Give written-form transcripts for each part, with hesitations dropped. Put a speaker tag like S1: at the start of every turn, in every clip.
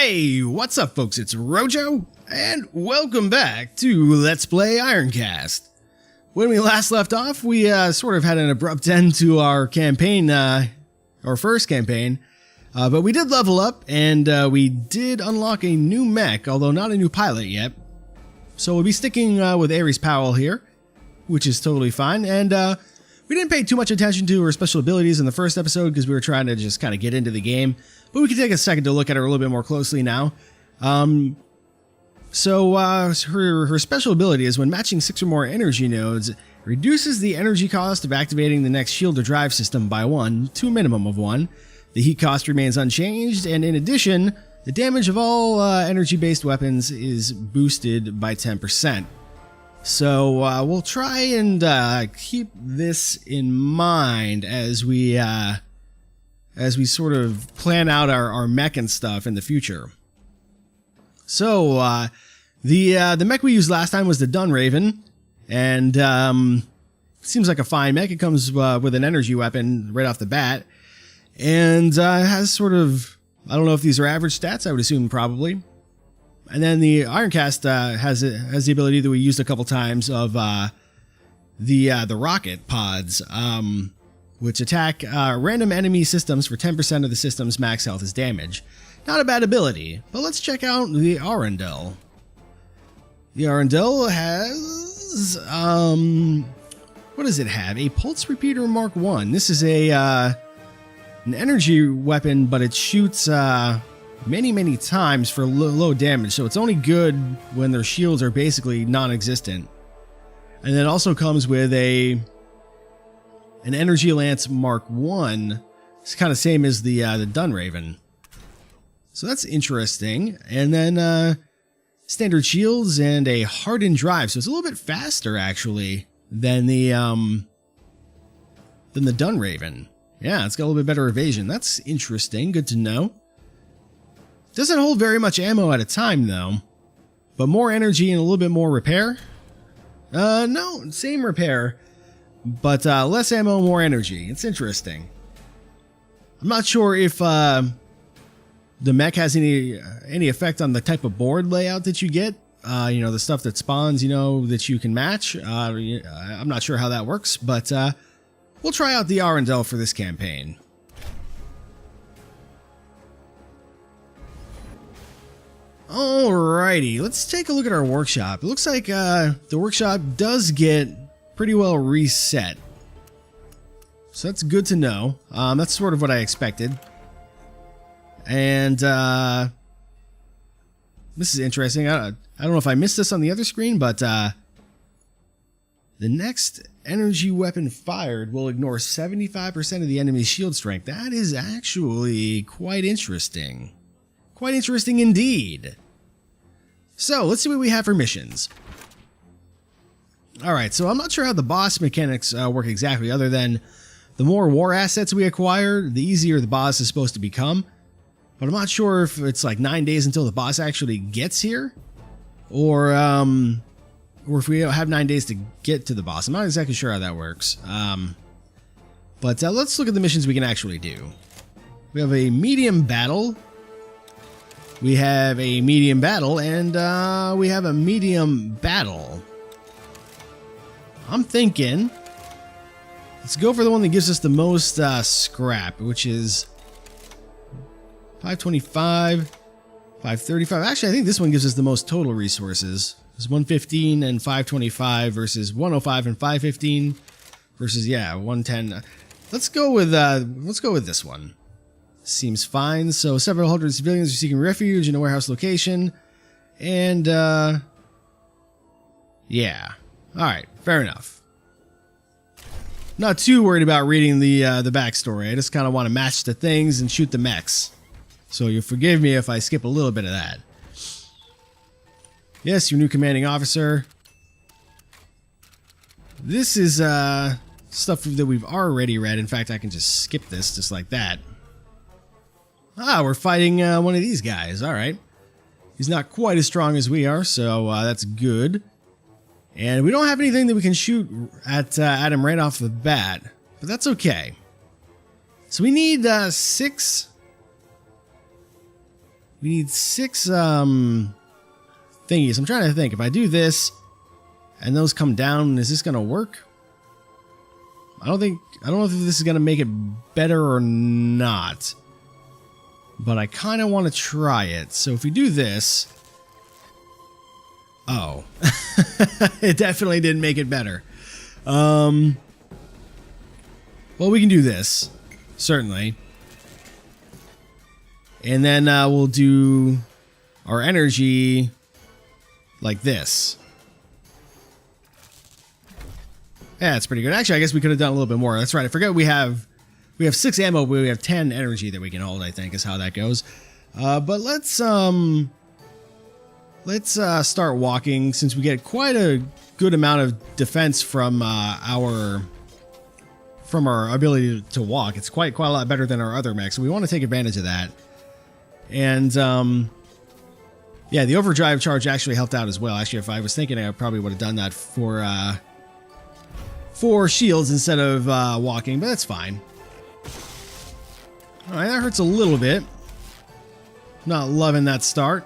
S1: Hey, what's up folks, it's Rojo, and welcome back to Let's Play Ironcast. When we last left off, we sort of had an abrupt end to our campaign, our first campaign, but we did level up, and we did unlock a new mech, although not a new pilot yet. So we'll be sticking with Ares Powell here, which is totally fine, and we didn't pay too much attention to her special abilities in the first episode because we were trying to just kind of get into the game. But we can take a second to look at her a little bit more closely now. Her special ability is when matching 6 or more energy nodes, it reduces the energy cost of activating the next shield or drive system by 1 to a minimum of 1. The heat cost remains unchanged, and in addition, the damage of all energy-based weapons is boosted by 10%. So we'll try and keep this in mind as we sort of plan out our mech and stuff in the future. So the mech we used last time was the Dunraven, and seems like a fine mech. It comes with an energy weapon right off the bat, and has sort of, I don't know if these are average stats. I would assume probably. And then the Ironcast has the ability that we used a couple times of the rocket pods, which attack random enemy systems for 10% of the system's max health as damage. Not a bad ability, but let's check out the Arundel. The Arundel has, what does it have? A Pulse Repeater Mark 1. This is an energy weapon, but it shoots many times for low damage, so it's only good when their shields are basically non-existent. And then it also comes with an Energy Lance Mark 1. It's kind of same as the Dunraven. So that's interesting. And then standard shields and a hardened drive, so it's a little bit faster actually than the Dunraven. Yeah, it's got a little bit better evasion. That's interesting. Good to know. Doesn't hold very much ammo at a time though, but more energy and a little bit more repair. No, same repair, but less ammo, more energy. It's interesting. I'm not sure if the mech has any effect on the type of board layout that you get. You know, the stuff that spawns, you know, that you can match. I'm not sure how that works, but we'll try out the Arundel for this campaign. Alrighty, let's take a look at our workshop. It looks like the workshop does get pretty well reset. So that's good to know. That's sort of what I expected. And this is interesting. I don't know if I missed this on the other screen, but the next energy weapon fired will ignore 75% of the enemy's shield strength. That is actually quite interesting. Quite interesting indeed. So let's see what we have for missions. Alright, so I'm not sure how the boss mechanics work exactly, other than the more war assets we acquire, the easier the boss is supposed to become. But I'm not sure if it's like 9 days until the boss actually gets here, or if we have 9 days to get to the boss. I'm not exactly sure how that works. But let's look at the missions we can actually do. We have a medium battle. We have a medium battle, and we have a medium battle. I'm thinking, let's go for the one that gives us the most scrap, which is 525, 535. Actually, I think this one gives us the most total resources. It's 115 and 525 versus 105 and 515 versus, yeah, 110. Let's go with this one. Seems fine. So several hundred civilians are seeking refuge in a warehouse location. And, yeah. Alright, fair enough. Not too worried about reading the backstory. I just kind of want to match the things and shoot the mechs. So you'll forgive me if I skip a little bit of that. Yes, your new commanding officer. This is, stuff that we've already read. In fact, I can just skip this just like that. Ah, we're fighting one of these guys. All right. He's not quite as strong as we are, so that's good. And we don't have anything that we can shoot at him right off the bat, but that's okay. So we need 6 We need 6 thingies. I'm trying to think. If I do this and those come down, is this going to work? I don't know if this is going to make it better or not. But I kind of want to try it. So if we do this... Oh. It definitely didn't make it better. Well, we can do this. Certainly. And then we'll do our energy like this. Yeah, that's pretty good. Actually, I guess we could have done a little bit more. That's right. I forgot we have 6 ammo, but we have 10 energy that we can hold, I think, is how that goes. But let's start walking, since we get quite a good amount of defense from our ability to walk. It's quite a lot better than our other mechs, so we want to take advantage of that. And yeah, the overdrive charge actually helped out as well. Actually, if I was thinking, I probably would have done that for shields instead of walking, but that's fine. All right, that hurts a little bit. Not loving that start.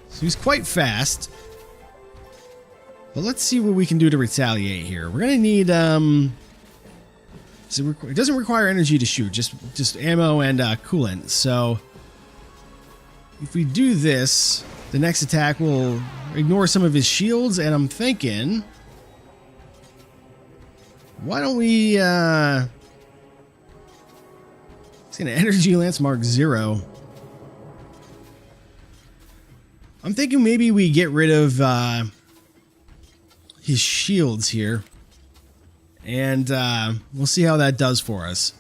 S1: So he's quite fast. But let's see what we can do to retaliate here. We're gonna need so it doesn't require energy to shoot, just ammo and coolant. So if we do this, the next attack will ignore some of his shields, and I'm thinking, why don't we see an energy lance mark 0. I'm thinking maybe we get rid of his shields here, and we'll see how that does for us.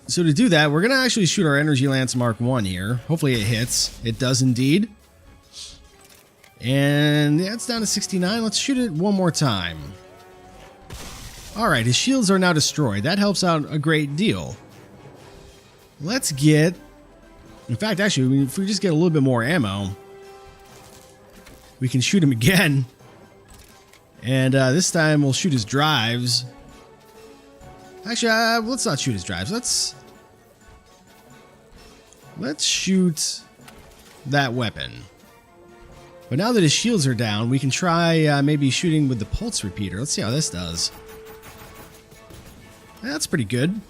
S1: So to do that, we're going to actually shoot our energy lance mark 1 here. Hopefully it hits. It does indeed. And yeah, it's down to 69. Let's shoot it one more time. Alright, his shields are now destroyed. That helps out a great deal. Let's get... In fact, actually, if we just get a little bit more ammo, we can shoot him again. And this time we'll shoot his drives. Actually, let's not shoot his drives. Let's shoot that weapon. But now that his shields are down, we can try maybe shooting with the pulse repeater. Let's see how this does. That's pretty good.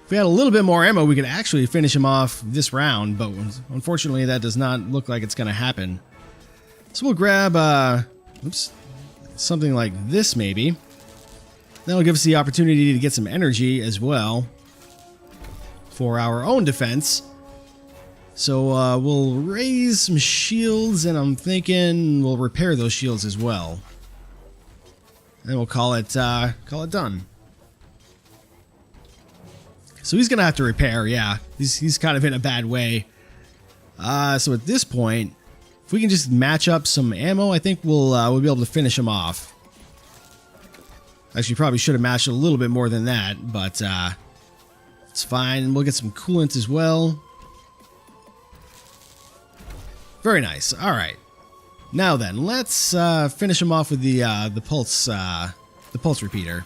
S1: If we had a little bit more ammo, we could actually finish him off this round, but unfortunately that does not look like it's going to happen. So we'll grab something like this maybe. That'll give us the opportunity to get some energy as well for our own defense. So we'll raise some shields, and I'm thinking we'll repair those shields as well. And we'll call it done. So he's gonna have to repair, yeah. He's kind of in a bad way. So at this point, if we can just match up some ammo, I think we'll be able to finish him off. Actually, probably should have matched a little bit more than that, but it's fine. We'll get some coolant as well. Very nice. All right. Now then, let's finish him off with the pulse repeater.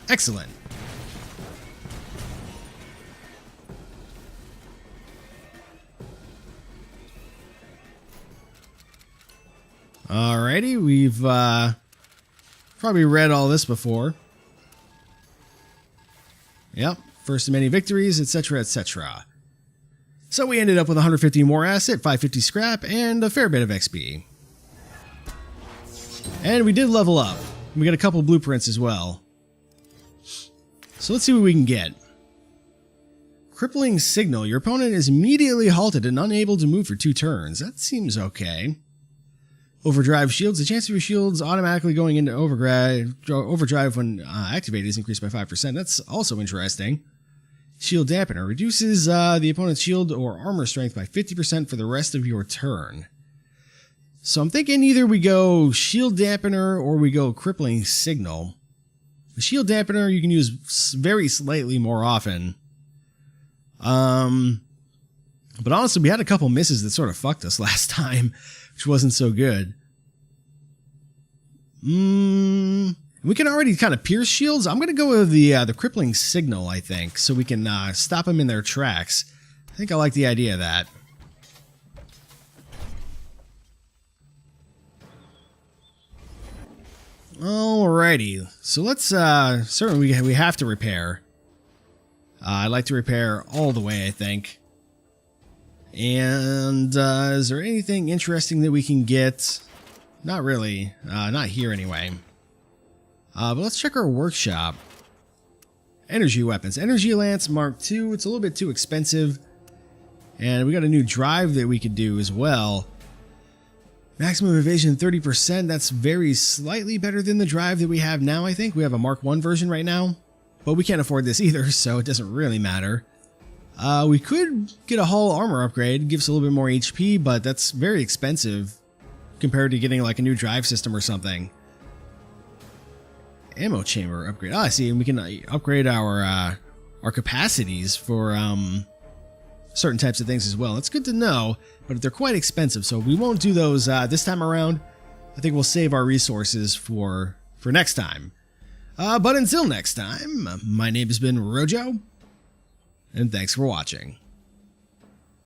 S1: Excellent. Alrighty, we've probably read all this before. Yep, first of many victories, etc., etc. So we ended up with 150 more asset, 550 scrap, and a fair bit of XP. And we did level up. We got a couple blueprints as well. So let's see what we can get. Crippling signal. Your opponent is immediately halted and unable to move for 2 turns. That seems okay. Overdrive shields. The chance of your shields automatically going into overdrive when activated is increased by 5%. That's also interesting. Shield dampener. Reduces the opponent's shield or armor strength by 50% for the rest of your turn. So I'm thinking either we go shield dampener or we go crippling signal. The shield dampener you can use very slightly more often. But honestly, we had a couple misses that sort of fucked us last time, which wasn't so good. We can already kind of pierce shields. I'm going to go with the crippling signal, I think, so we can stop them in their tracks. I think I like the idea of that. Alrighty, so let's, certainly we have to repair. I'd like to repair all the way, I think. And, is there anything interesting that we can get? Not really, not here anyway. But let's check our workshop. Energy weapons. Energy Lance Mark II, it's a little bit too expensive. And we got a new drive that we could do as well. Maximum evasion 30%, that's very slightly better than the drive that we have now, I think. We have a Mark I version right now, but we can't afford this either, so it doesn't really matter. We could get a hull armor upgrade, gives a little bit more HP, but that's very expensive compared to getting like a new drive system or something. Ammo chamber upgrade. Oh, I see, we can upgrade our capacities for certain types of things as well. It's good to know, but they're quite expensive, so we won't do those this time around. I think we'll save our resources for next time. But until next time, my name has been Rojo, and thanks for watching.